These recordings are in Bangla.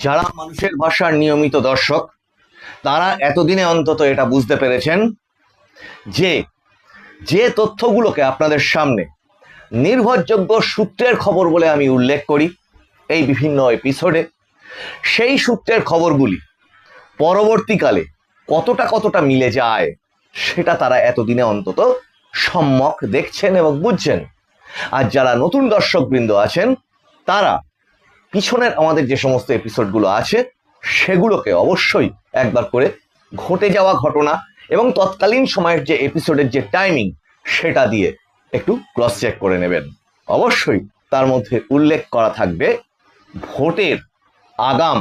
যারা মানুষের ভাষার নিয়মিত দর্শক তারা এতদিনে অন্তত এটা বুঝতে পেরেছেন যে যে তথ্যগুলোকে আপনাদের সামনে নির্ভরযোগ্য সূত্রের খবর বলে আমি উল্লেখ করি এই বিভিন্ন এপিসোডে, সেই সূত্রের খবরগুলি পরবর্তীকালে কতটা মিলে যায় সেটা তারা এতদিনে অন্তত সম্যক দেখছেন এবং বুঝছেন। আর যারা নতুন দর্শকবৃন্দ আছেন তারা পিছনের আমাদের যে সমস্ত এপিসোডগুলো আছে সেগুলোকে অবশ্যই একবার করে ঘটে যাওয়া ঘটনা এবং তৎকালীন সময়ের যে এপিসোডের যে টাইমিং সেটা দিয়ে একটু ক্রস চেক করে নেবেন। অবশ্যই তার মধ্যে উল্লেখ করা থাকবে ভোটের আগাম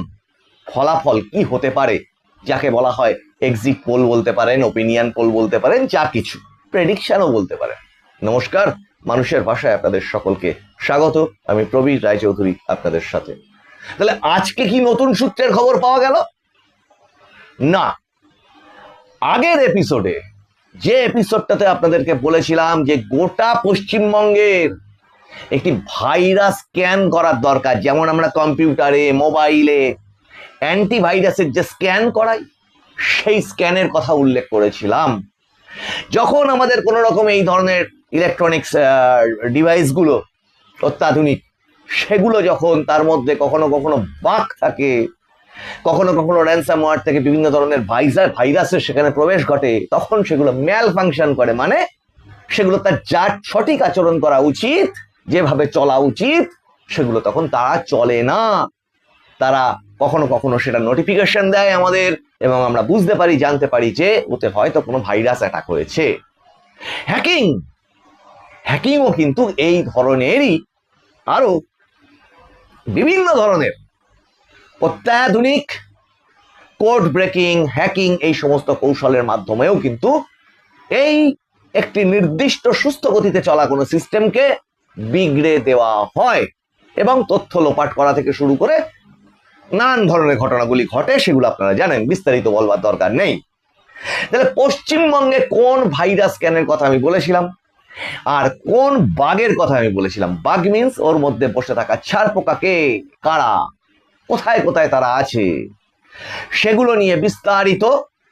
ফলাফল কি হতে পারে, যাকে বলা হয় এক্সিট পোল বলতে পারেন, ওপিনিয়ন পোল বলতে পারেন, যা কিছু প্রেডিকশনও বলতে পারেন। নমস্কার, মানুষের ভাষায় আপনাদের সকলকে স্বাগত। আমি প্রবীর রায়চৌধুরী আপনাদের সাথে। তাহলে আজকে কি নতুন সূত্রের খবর পাওয়া গেল? না, আগের এপিসোডে যে এপিসোডটাতে আপনাদেরকে বলেছিলাম যে গোটা পশ্চিমবঙ্গের একটি ভাইরাস স্ক্যান করার দরকার, যেমন আমরা কম্পিউটারে মোবাইলে অ্যান্টিভাইরাসের যে স্ক্যান করাই সেই স্ক্যানের কথা উল্লেখ করেছিলাম। যখন আমাদের কোনো রকম এই ধরনের ইলেকট্রনিক্স ডিভাইসগুলো অত্যাধুনিক, সেগুলো যখন তার মধ্যে কখনো কখনো বাগ থাকে, কখনো কখনো র্যানসামওয়্যার থেকে বিভিন্ন ধরনের ভাইরাসের সেখানে প্রবেশ ঘটে, তখন সেগুলো ম্যাল ফাংশন করে, মানে সেগুলো তার যা সঠিক আচরণ করা উচিত, যেভাবে চলা উচিত, সেগুলো তখন তারা চলে না। তারা কখনো কখনো সেটা নোটিফিকেশন দেয় আমাদের এবং আমরা বুঝতে পারি, জানতে পারি যে ওতে হয়তো কোনো ভাইরাস অ্যাটাক হয়েছে। হ্যাকিংও কিন্তু এই ধরনেরই আরো বিভিন্ন ধরনের অত্যাধুনিক কোড ব্রেকিং, হ্যাকিং, এই সমস্ত কৌশলের মাধ্যমেও কিন্তু এই একটি নির্দিষ্ট সুস্থ গতিতে চলা কোনো সিস্টেমকে বিগড়ে দেওয়া হয় এবং তথ্য লোপাট করা থেকে শুরু করে নানান ধরনের ঘটনাগুলি ঘটে, সেগুলো আপনারা জানেন, বিস্তারিত বলবার দরকার নেই। তাহলে পশ্চিমবঙ্গে কোন ভাইরাস স্ক্যানের কথা আমি বলেছিলাম আর কোন বাগের কথা আমি বলেছিলাম? বাগ মিন্স ওর মধ্যে বসে থাকা ছাড় পোকাকে, কারা, কোথায় কোথায় তারা আছে, সেগুলো নিয়ে বিস্তারিত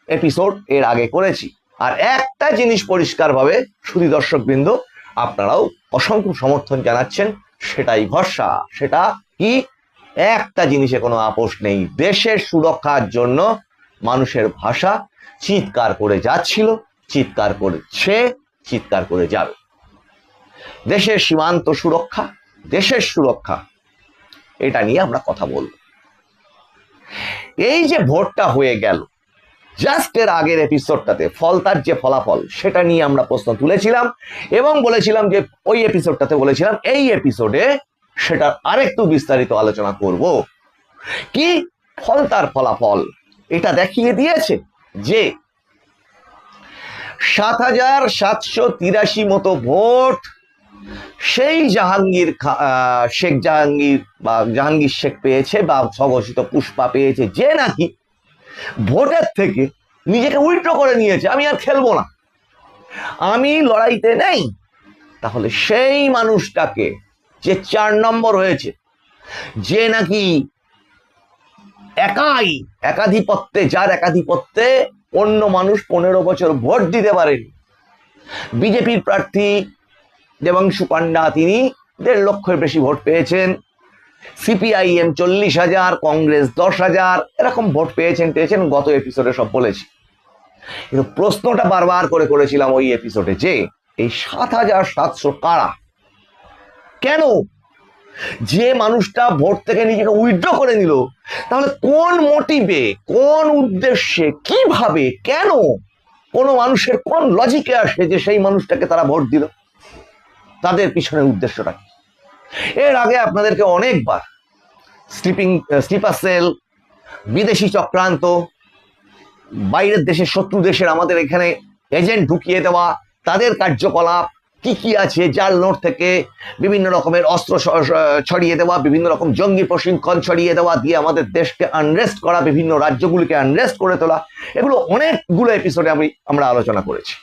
এপিসোড এর আগে করেছি। আর একটা জিনিস পরিষ্কারভাবে শুধু দর্শকবৃন্দ আপনারাও অসংখ্য সমর্থন জানাচ্ছেন, সেটাই ভরসা। সেটা কি? একটা জিনিসে কোনো আপোষ নেই, দেশের সুরক্ষার জন্য মানুষের ভাষা চিৎকার করে যাচ্ছিল, চিৎকার করছে, চিৎকার করে যাবে। দেশের সীমান্ত সুরক্ষা, দেশের সুরক্ষা, এটা নিয়ে আমরা কথা বলব। এই যে ভোটটা হয়ে গেল, জাস্ট এর আগের এপিসোডটাতে তার যে ফলাফল সেটা নিয়ে আমরা প্রশ্ন তুলেছিলাম এবং বলেছিলাম যে ওই এপিসোডটাতে বলেছিলাম এই এপিসোডে সেটা আরেকটু বিস্তারিত আলোচনা করব। কি তার ফলাফল এটা দেখিয়ে দিয়েছে যে ৭,৭৮৩ মতো ভোট সেই শেখ জাহাঙ্গীর বা জাহাঙ্গীর শেখ পেয়েছে, বা স্বঘোষিত পুষ্পা পেয়েছে, যে নাকি ভোটের থেকে নিজেকে উইথড্র করে নিয়েছে, আমি আর খেলবো না, আমি লড়াইতে নেই। তাহলে সেই মানুষটাকে, যে ৪ নম্বর হয়েছে, যে নাকি একাধিপত্যে, যার একাধিপত্যে অন্য মানুষ ১৫ বছর ভোট দিতে পারেনি, বিজেপির প্রার্থী দেবাংশু পান্ডা তিনি ১.৫ লক্ষের বেশি ভোট পেয়েছেন, সিপিআইএম ৪০,০০০, কংগ্রেস ১০,০০০, এরকম ভোট পেয়েছেন। গত এপিসোডে সব বলেছি, কিন্তু প্রশ্নটা বারবার করে করেছিলাম ওই এপিসোডে যে এই ৭,৭০০ কারা, কেন? যে মানুষটা ভোট থেকে নিজেকে উইথড্র করে নিল, তাহলে কোন মোটিভে, কোন উদ্দেশ্যে, কিভাবে, কেন, কোন মানুষের কোন লজিকে আসে যে সেই মানুষটাকে তারা ভোট দিল? তাদের পিছনের উদ্দেশ্যটা কি? এর আগে আপনাদেরকে অনেকবার স্লিপার সেল, বিদেশি চক্রান্ত, বাইরের দেশের, শত্রু দেশের আমাদের এখানে এজেন্ট ঢুকিয়ে দেওয়া, তাদের কার্যকলাপ কি কি আছে, জাল নোট থেকে বিভিন্ন রকমের অস্ত্র ছড়িয়ে দেওয়া, বিভিন্ন রকম জঙ্গি প্রশিক্ষণ ছড়িয়ে দেওয়া, দিয়ে আমাদের দেশকে আনরেস্ট করা, বিভিন্ন রাজ্যগুলিকে আনরেস্ট করে তোলা, এগুলো অনেকগুলো এপিসোডে আমরা আলোচনা করেছি।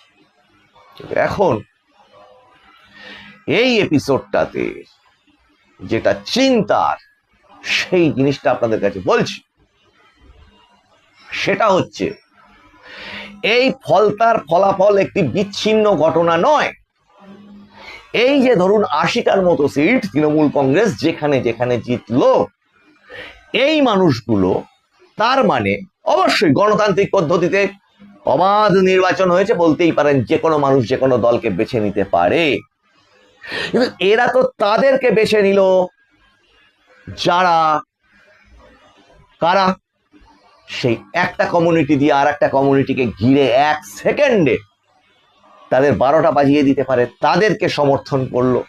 এখন এই এপিসোডটাতে যেটা চিন্তার, সেই জিনিসটা আপনাদের কাছে বলছি। সেটা হচ্ছে এই ফলতার ফলাফল একটি বিচ্ছিন্ন ঘটনা নয়। এই যে ধরুন 80টার মতো সিট তৃণমূল কংগ্রেস যেখানে যেখানে জিতলো, এই মানুষগুলো, তার মানে অবশ্যই গণতান্ত্রিক পদ্ধতিতে অবাধ নির্বাচন হয়েছে, বলতেই পারেন যে কোনো মানুষ যে কোনো দলকে বেছে নিতে পারে, কিন্তু এরা তো তাদেরকে বেছে নিল যারা কারা সেই একটা কমিউনিটি দিয়ে আর একটা কমিউনিটিকে ঘিরে 1 সেকেন্ডে তাদের 12টা বাজিয়ে দিতে পারে, তাদেরকে সমর্থন করলো।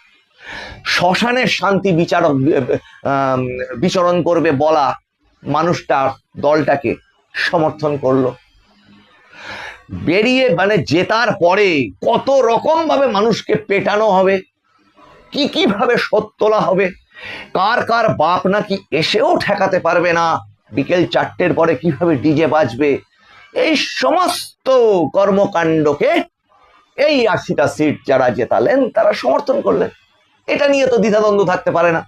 শ্মশানের শান্তি বিচরণ করবে বলা মানুষটা দলটাকে সমর্থন করলো। বেরিয়ে মানে জেতার পরে কত রকম ভাবে মানুষকে পেটানো হবে, কি কিভাবে শোধ তোলা হবে, কার কার বাপ নাকি এসেও ঠেকাতে পারবে না, বিকেল 4টের পরে কিভাবে ডিজে বাজবে, এই সমস্ত কর্মকাণ্ডকে এই 80টা সিট যারা জেতালেন তারা সমর্থন করলেন। এটা নিয়ে তো দ্বিধাদ্বন্দ্ব থাকতে পারে না।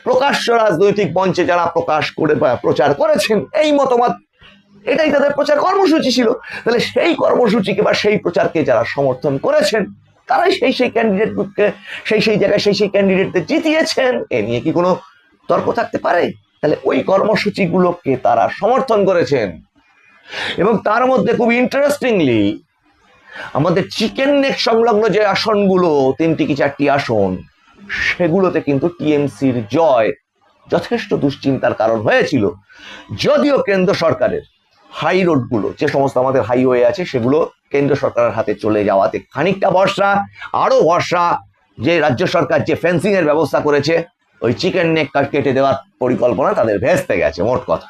প্রকাশ্য রাজনৈতিক মঞ্চে যারা প্রকাশ করে প্রচার করেছেন এই মতবাদ, এটাই তাদের প্রচার কর্মসূচি ছিল। তাহলে সেই কর্মসূচিকে বা সেই প্রচারকে যারা সমর্থন করেছেন তারাই সেই ক্যান্ডিডেটকে সেই জায়গায় সেই ক্যান্ডিডেটদের জিতিয়েছেন। এ নিয়ে কি কোনো তর্ক থাকতে পারে? তাহলে ওই কর্মসূচিগুলোকে তারা সমর্থন করেছেন। এবং তার মধ্যে খুব ইন্টারেস্টিংলি আমাদের চিকেন নেক সংলগ্ন যে আসনগুলো 3টি কি 4টি আসন, সেগুলোতে কিন্তু টিএমসির জয় যথেষ্ট দুশ্চিন্তার কারণ হয়েছিল। যদিও কেন্দ্র সরকারের হাই রোডগুলো, যে সমস্ত আমাদের হাইওয়ে আছে, সেগুলো কেন্দ্র সরকারের হাতে চলে যাওয়াতে খানিকটা ভরসা, আরো ভরসা যে রাজ্য সরকার যে ফেন্সিং এর ব্যবস্থা করেছে, ওই চিকেন নেক কেটে দেওয়ার পরিকল্পনা তাদের ভেস্তে গেছে মোট কথা।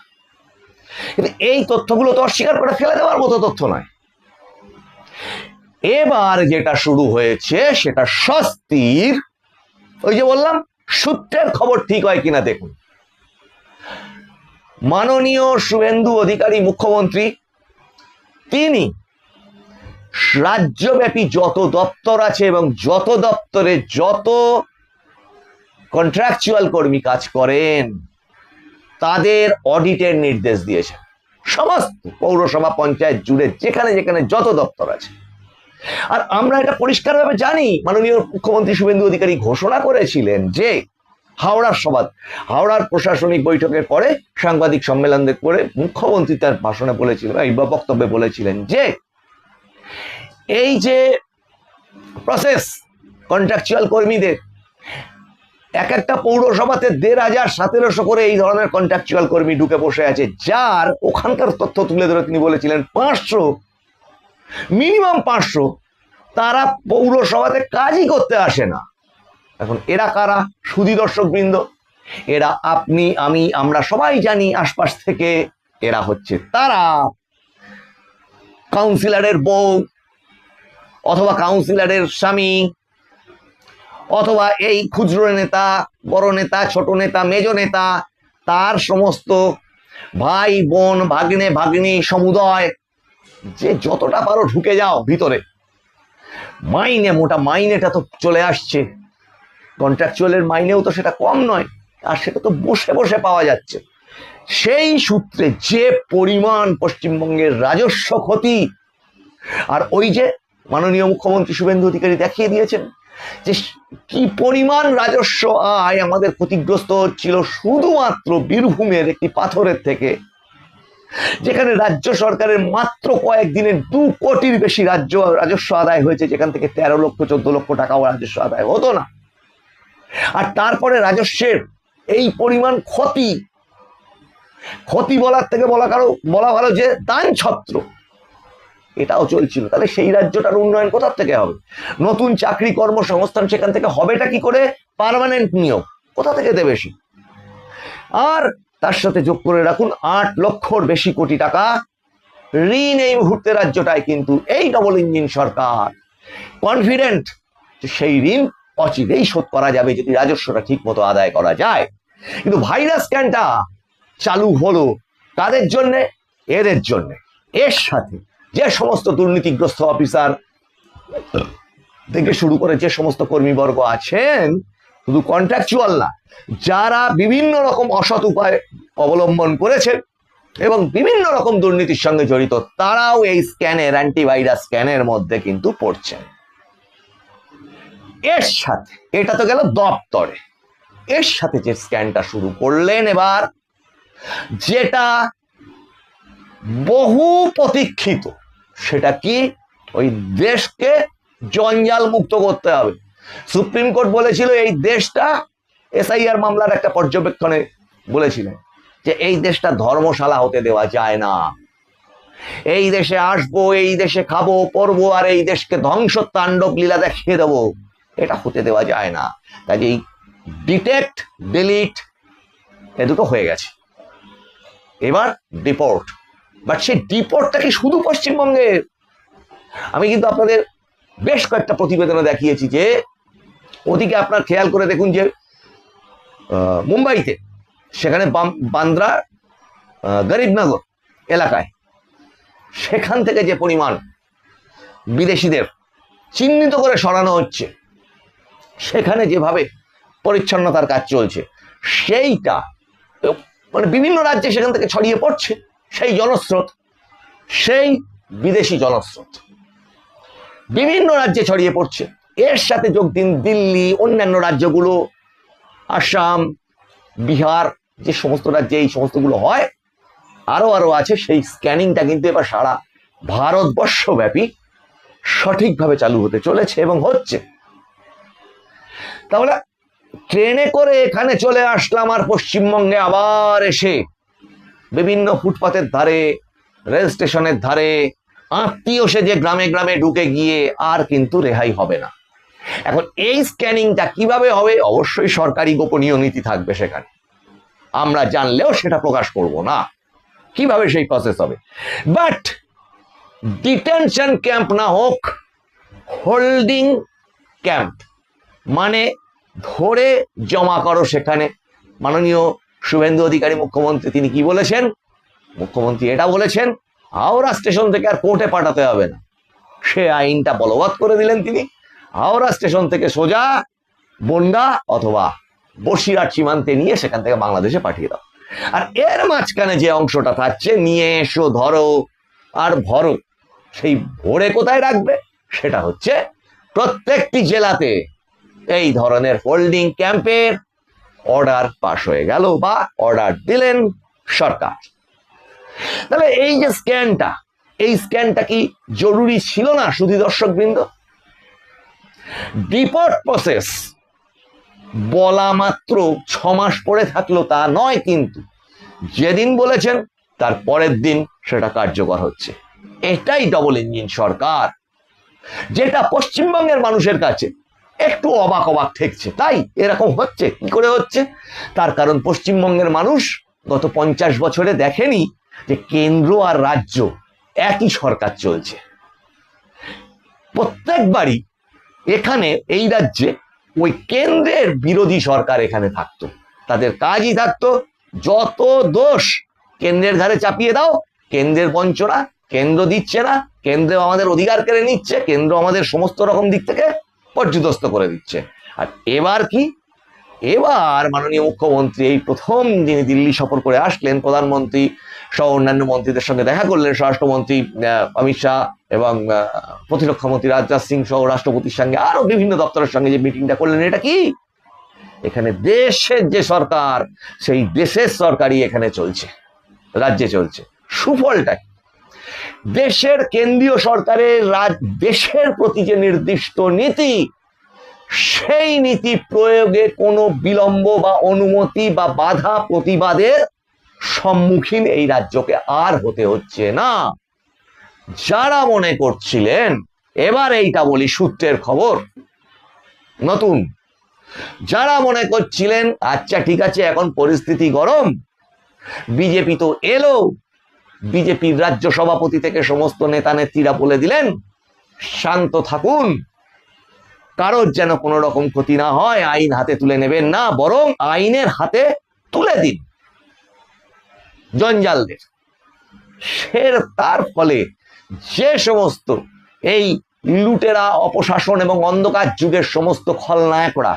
কিন্তু এই তথ্যগুলো তো অস্বীকার করে ফেলে দেওয়ার মতো তথ্য নয়। এবার যেটা শুরু হয়েছে সেটা স্বস্তির, ওই যে বললাম সূত্রের খবর ঠিক হয় কিনা দেখুন। মাননীয় শুভেন্দু অধিকারী মুখ্যমন্ত্রী, তিনি রাজ্যব্যাপী যত দপ্তর আছে এবং যত দপ্তরে যত কন্ট্রাকচুয়াল কর্মী কাজ করেন তাদের অডিটের নির্দেশ দিয়েছেন। সমস্ত পৌরসভা পঞ্চায়েত জুড়ে যেখানে যেখানে যত দপ্তর আছে। আর আমরা এটা পরিষ্কারভাবে জানি, মাননীয় মুখ্যমন্ত্রী শুভেন্দু অধিকারী ঘোষণা করেছিলেন যে হাওড়ার প্রশাসনিক বৈঠকের পরে সাংবাদিক সম্মেলনের করে মুখ্যমন্ত্রী তার ভাষণে বলেছিলেন, এই বক্তব্যে বলেছিলেন যে এই যে প্রসেস কন্ট্রাকচুয়াল কর্মীদের, এক একটা পৌরসভাতে 1500-1700 করে এই ধরনের কন্ট্রাকচুয়াল কর্মী ঢুকে বসে আছে, যার ওখানকার তথ্য তুলে ধরে তিনি বলেছিলেন 500, মিনিমাম 500 তারা পৌরসভাতে কাজই করতে আসে না। এখন এরা কারা? সুধী দর্শক বৃন্দ, এরা আপনি আমি আমরা সবাই জানি আশপাশ থেকে। এরা হচ্ছে তারা কাউন্সিলরের বউ অথবা কাউন্সিলরের স্বামী অথবা এই খুচরো নেতা, বড় নেতা, ছোট নেতা, মেজ নেতা, তার সমস্ত ভাই বোন, ভাগ্নে ভাগ্নী সমুদয়, যে যতটা পারো ঢুকে যাও ভিতরে। মাইনে, মোটা মাইনেটা তো চলে আসছে, কন্ট্রাকচুয়ালের মাইনেও তো সেটা কম নয়, আর সেটা তো বসে বসে পাওয়া যাচ্ছে। সেই সূত্রে যে পরিমাণ পশ্চিমবঙ্গের রাজস্ব ক্ষতি, আর ওই যে মাননীয় মুখ্যমন্ত্রী শুভেন্দু অধিকারী দেখিয়ে দিয়েছেন যে কি পরিমাণ রাজস্ব আয় আমাদের ক্ষতিগ্রস্ত হচ্ছিল শুধুমাত্র বীরভূমের একটি পাথরের থেকে, যেখানে রাজ্য সরকারের মাত্র কয়েকদিনে 2 কোটির বেশি রাজস্ব আদায় হয়েছে, যেখান থেকে 13 লক্ষ 14 লক্ষ টাকাও রাজস্ব আদায় হতো না। আর তারপরে রাজস্বের এই পরিমাণ ক্ষতি বলার থেকে বলা ভালো যে দান ছত্র, এটাও চলছিল। তাহলে সেই রাজ্যটার উন্নয়ন কোথা থেকে হবে? নতুন চাকরি কর্মসংস্থান সেখান থেকে হবেটা কি করে? পার্মানেন্ট নিয়োগ কোথা থেকে দেবে সে? আর তার সাথে যোগ করে রাখুন 8 লক্ষর বেশি কোটি টাকা ঋণ এই মুহূর্তে রাজ্যটায়, কিন্তু এই ডবল ইঞ্জিন সরকার কনফিডেন্ট যে সেই ঋণ অচিরেই শোধ করা যাবে যদি রাজস্বটা ঠিক মতো আদায় করা যায়। কিন্তু ভাইরাস স্ক্যানটা চালু হলো কাদের জন্যে? এদের জন্যে। এর সাথে যে সমস্ত দুর্নীতিগ্রস্ত অফিসার থেকে শুরু করে যে সমস্ত কর্মীবর্গ আছেন, শুধু কন্ট্রাকচুয়াল না, যারা বিভিন্ন রকম অসৎ উপায় অবলম্বন করেছেন এবং বিভিন্ন রকম দুর্নীতির সঙ্গে জড়িত, তারাও এই স্ক্যানের, অ্যান্টিভাইরাস স্ক্যানের মধ্যে কিন্তু পড়ছেন। এর সাথে, এটা তো গেল দপ্তরে, এর সাথে যে স্ক্যানটা শুরু করলেন এবার, যেটা বহু প্রতীক্ষিত, সেটা কি? ওই দেশকে জঞ্জাল মুক্ত করতে হবে। সুপ্রিম কোর্ট বলেছিল এই দেশটা, এসআইআর মামলার একটা পর্যবেক্ষণে বলেছিলেন যে এই দেশটা ধর্মশালা হতে দেওয়া যায় না। এই দেশে আসবো, এই দেশে খাবো পরবো, আর এই দেশকে ধ্বংস তাণ্ডব লীলা দেখিয়ে দেবো, এটা হতে দেওয়া যায় না। কাজেই ডিটেক্ট, ডিলিট এ দুটো হয়ে গেছে। এবার ডিপোর্ট। বাট সেই ডিপোর্টটা কি শুধু পশ্চিমবঙ্গের? আমি কিন্তু আপনাদের বেশ কয়েকটা প্রতিবেদনে দেখিয়েছি যে ওদিকে আপনার খেয়াল করে দেখুন যে মুম্বাইতে, সেখানে বান্দ্রা গরিবনগর এলাকায়, সেখান থেকে যে পরিমাণ বিদেশিদের চিহ্নিত করে সরানো হচ্ছে, সেখানে যেভাবে পরিচ্ছন্নতার কাজ চলছে, সেইটা মানে বিভিন্ন রাজ্যে সেখান থেকে ছড়িয়ে পড়ছে সেই জনস্রোত, সেই বিদেশি জনস্রোত বিভিন্ন রাজ্যে ছড়িয়ে পড়ছে। এর সাথে যোগ দিন দিল্লি, অন্যান্য রাজ্যগুলো, আসাম, বিহার, যে সমস্ত রাজ্যে এই সমস্তগুলো হয়, আরো আছে, সেই স্ক্যানিংটা কিন্তু এবার সারা ভারতবর্ষব্যাপী সঠিকভাবে চালু হতে চলেছে এবং হচ্ছে। তাহলে ট্রেনে করে এখানে চলে আসলাম, আর পশ্চিমবঙ্গে আবার এসে বিভিন্ন ফুটপাতের ধারে, রেল স্টেশনের ধারে আত্মীয় সে যে গ্রামে গ্রামে ঢুকে গিয়ে আর কিন্তু রেহাই হবে না। এখন এই স্ক্যানিংটা কিভাবে হবে? অবশ্যই সরকারি গোপনীয় নীতি থাকবে সেখানে, আমরা জানলেও সেটা প্রকাশ করব না কিভাবে সেই প্রসেস হবে। বাট ডিটেনশন ক্যাম্প না হোক, হোল্ডিং ক্যাম্প, মানে ধরে জমা করো সেখানে। মাননীয় শুভেন্দু অধিকারী মুখ্যমন্ত্রী, তিনি কি বলেছেন? মুখ্যমন্ত্রী এটা বলেছেন, হাওড়া স্টেশন থেকে আর কোর্টে পাঠাতে হবে না। সে আইনটা বলবৎ করে দিলেন তিনি। হাওড়া স্টেশন থেকে সোজা বনগা অথবা বসিরহাট সীমান্তে নিয়ে সেখান থেকে বাংলাদেশে পাঠিয়ে দাও। আর এর মাঝখানে যে অংশটা থাকছে, নিয়ে এসো, ধরো আর ভরো, সেই ভরে কোথায় রাখবে? সেটা হচ্ছে প্রত্যেকটি জেলাতে এই ধরনের হোল্ডিং ক্যাম্পের অর্ডার পাস হয়ে গেল বা অর্ডার দিলেন সরকার। তাহলে এই যে স্ক্যানটা, এই স্ক্যানটা কি জরুরি ছিল না? শুধু দর্শকবৃন্দ, ডিপোর্ট প্রসেস বলা মাত্র 6 মাস পরে থাকলো তা নয়, কিন্তু যেদিন বলেছেন তার পরের দিন সেটা কার্যকর হচ্ছে। এটাই ডবল ইঞ্জিন সরকার, যেটা পশ্চিমবঙ্গের মানুষের কাছে একটু অবাক অবাক ঠেকছে। তাই এরকম হচ্ছে। কি করে হচ্ছে? তার কারণ পশ্চিমবঙ্গের মানুষ গত 50 বছরে দেখেনি যে কেন্দ্র আর রাজ্য একই সরকার চলছে। প্রত্যেকবারই এখানে এই রাজ্যে ওই কেন্দ্রের বিরোধী সরকার এখানে থাকতো, তাদের কাজই থাকতো যত দোষ কেন্দ্রের ঘাড়ে চাপিয়ে দাও, কেন্দ্রের বঞ্চনা, কেন্দ্র দিচ্ছে না, কেন্দ্র আমাদের অধিকার কেড়ে নিচ্ছে, কেন্দ্র আমাদের সমস্ত রকম দিক থেকে পর্যদস্ত করে দিচ্ছে। আর এবার কি? এবার মাননীয় মুখ্যমন্ত্রী এই প্রথম যিনি দিল্লি সফর করে আসলেন, প্রধানমন্ত্রী সহ অন্যান্য মন্ত্রীদের সঙ্গে দেখা করলেন, স্বরাষ্ট্রমন্ত্রী অমিত শাহ এবং প্রতিরক্ষা মন্ত্রী রাজনাথ সিং সহ রাষ্ট্রপতির সঙ্গে আরো বিভিন্ন দপ্তরের সঙ্গে যে মিটিংটা করলেন, এটা কি? এখানে দেশের যে সরকার, সেই দেশের সরকারই এখানে চলছে, রাজ্যে চলছে। সুফলটা কি? দেশের কেন্দ্রীয় সরকারের দেশের প্রতি যে নির্দিষ্ট নীতি, সেই নীতি প্রয়োগে কোনো বিলম্ব বা অনুমতি বা বাধা প্রতিবাদের সম্মুখীন এই রাজ্যকে আর হতে হচ্ছে না। যারা মনে করছিলেন, এবার এইটা বলি সূত্রের খবর নতুন, যারা মনে করছিলেন আচ্ছা ঠিক আছে এখন পরিস্থিতি গরম, বিজেপি তো এলো, বিজেপির রাজ্য সভাপতি থেকে সমস্ত নেতা নেত্রীরা বলে দিলেন শান্ত থাকুন, কারোর যেন কোনো রকম ক্ষতি না হয়, আইন হাতে তুলে নেবেন না, বরং আইনের হাতে তুলে দিন জঞ্জালদের। তার ফলে যে সমস্ত এই লুটেরা, অপশাসন এবং অন্ধকার যুগের সমস্ত খলনায়করা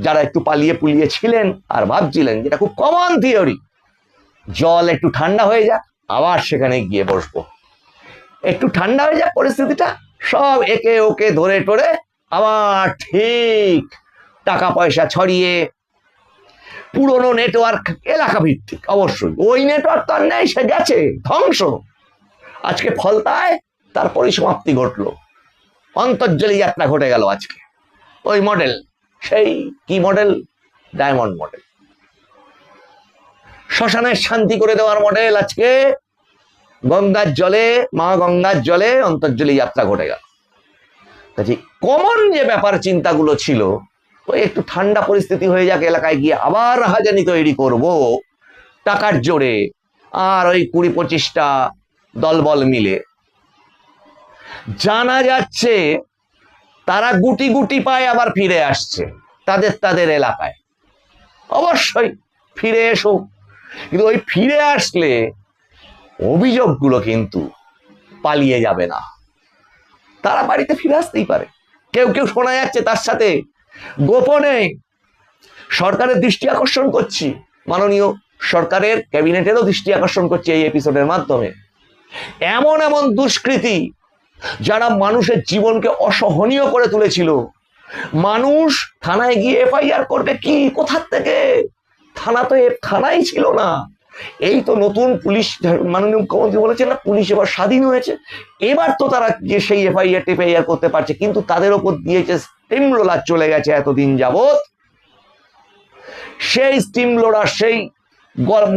যারা একটু পালিয়ে পুলিয়ে ছিলেন আর ভাবছিলেন, যেটা খুব কমন থিওরি, জল একটু ঠান্ডা হয়ে যাক আবার সেখানে গিয়ে বসবো, একটু ঠান্ডা হয়ে যাক পরিস্থিতিটা, সব একে ওকে ধরে টরে আবার ঠিক টাকা পয়সা ছড়িয়ে পুরনো নেটওয়ার্ক, এলাকা ভিত্তিক অবশ্যই, ওই নেটওয়ার্ক তো আর নেই, সে গেছে, ধ্বংস। আজকে ফলতায় তার পরিসমাপ্তি ঘটলো, অন্তর্জলি যাত্রা ঘটে গেল আজকে। ওই মডেল, সেই কি মডেল, ডায়মন্ড মডেল, শ্মশানের শান্তি করে দেওয়ার মডেল, আজকে গঙ্গার জলে, মা গঙ্গার জলে অন্তর্জলি যাত্রা ঘটে গেল। কাজে কমন যে ব্যাপার চিন্তাগুলো ছিল, ওই একটু ঠান্ডা পরিস্থিতি হয়ে যাক, এলাকায় গিয়ে আবার রাহাজানি তৈরি করব টাকার জোরে, আর ওই 20-25টা দলবল মিলে, জানা যাচ্ছে তারা গুটি গুটি পায় আবার ফিরে আসছে তাদের এলাকায়। অবশ্যই ফিরে এসো, কিন্তু ওই ফিরে আসলে অভিযোগগুলো কিন্তু পালিয়ে যাবে না, তারা বাড়িতে ফিরে আসতেই পারে। কেউ কেউ শোনা যাচ্ছে তার সাথে গোপনে, সরকারের দৃষ্টি আকর্ষণ করছি, মাননীয় সরকারের ক্যাবিনেটেরও দৃষ্টি আকর্ষণ করছি এই এপিসোডের মাধ্যমে, এমন এমন দুষ্কৃতী যারা মানুষের জীবনকে অসহনীয় করে তুলেছিল। মানুষ থানায় গিয়ে এফআইআর করবে কি, কোথার থেকে, থানা তো থানাই ছিল না। এই তো নতুন পুলিশ, মাননীয় মুখ্যমন্ত্রী বলেছেন না, পুলিশ এবার স্বাধীন হয়েছে, এবার তো তারা যে সেই এফআইআর করতে পারছে, কিন্তু তাদের ওপর দিয়েছে স্টিম রোলার চলে গেছে এতদিন যাবৎ, সেই স্টিম রোলার, সেই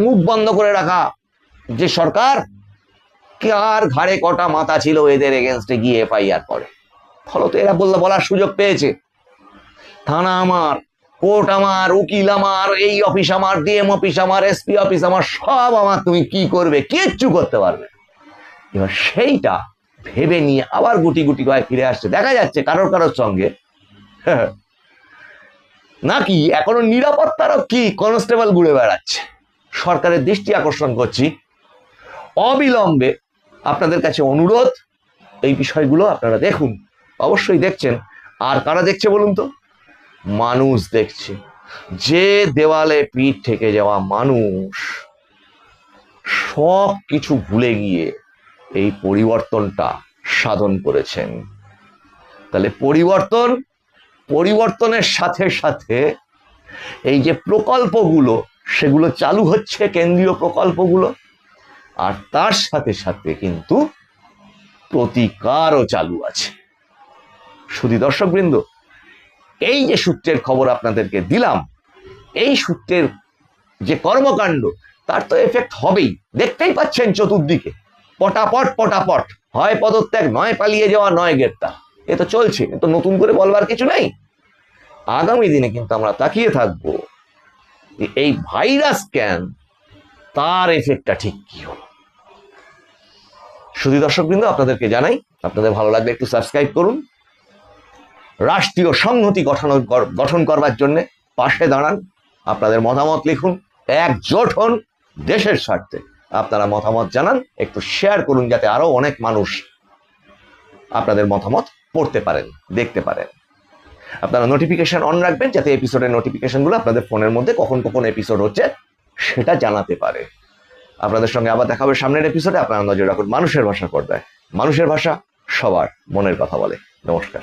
মুখ বন্ধ করে রাখা যে সরকার, কার ঘাড়ে কটা মাথা ছিল এদের এগেনস্টে গিয়ে এফআইআর করে। ফলত এরা বলার সুযোগ পেয়েছে, থানা আমার, কোর্ট আমার, উকিল আমার, এই অফিস আমার, ডিএম অফিস আমার, এসপি অফিস আমার, সব আমার, তুমি কি করবে, কিচ্ছু করতে পারবে। এবার সেইটা ভেবে নিয়ে আবার গুটি গুটি করে ফিরে আসছে। দেখা যাচ্ছে কারোর সঙ্গে নাকি এখনো নিরাপত্তারও কি কনস্টেবল ঘুরে বেড়াচ্ছে। সরকারের দৃষ্টি আকর্ষণ করছি, অবিলম্বে আপনাদের কাছে অনুরোধ, এই বিষয়গুলো আপনারা দেখুন, অবশ্যই দেখছেন। আর কারা দেখছে বলুন তো? মানুষ দেখছে, যে দেওয়ালে পিঠ থেকে যাওয়া মানুষ সব কিছু ভুলে গিয়ে এই পরিবর্তনটা সাধন করেছেন। তাহলে পরিবর্তনের সাথে সাথে এই যে প্রকল্পগুলো, সেগুলো চালু হচ্ছে, কেন্দ্রীয় প্রকল্পগুলো, আর তার সাথে সাথে কিন্তু প্রতিকারও চালু আছে। শুধু দর্শকবৃন্দ, এই যে সূত্রের খবর আপনাদেরকে দিলাম, এই সূত্রের যে কর্মকাণ্ড, তার তো এফেক্ট হবেই, দেখতেই পাচ্ছেন চতুর্দিকে, পটাপট, হয় পদত্যাগ, নয় পালিয়ে যাওয়া, নয় গ্রেপ্তার, এ তো চলছে, তো নতুন করে বলবার কিছু নেই। আগামী দিনে কিন্তু আমরা তাকিয়ে থাকবো এই ভাইরাস ক্যান, তার এফেক্টটা ঠিক কি হলো। শুধু দর্শকবৃন্দ, আপনাদেরকে জানাই, আপনাদের ভালো লাগলে একটু সাবস্ক্রাইব করুন, রাষ্ট্রীয় সংহতি গঠন করবার জন্য পাশে দাঁড়ান, আপনাদের মতামত লিখুন, একজোট হন দেশের স্বার্থে। আপনারা মতামত জানান, একটু শেয়ার করুন, যাতে আরো অনেক মানুষ আপনাদের মতামত পড়তে পারেন, দেখতে পারেন। আপনারা নোটিফিকেশন অন রাখবেন, যাতে এপিসোডের নোটিফিকেশনগুলো আপনাদের ফোনের মধ্যে কখন এপিসোড হচ্ছে সেটা জানাতে পারে। আপনাদের সঙ্গে আবার দেখা হবে সামনের এপিসোডে। আপনারা নজর রাখুন মানুষের ভাষা পর্দায়। মানুষের ভাষা, সবার মনের কথা বলে। নমস্কার।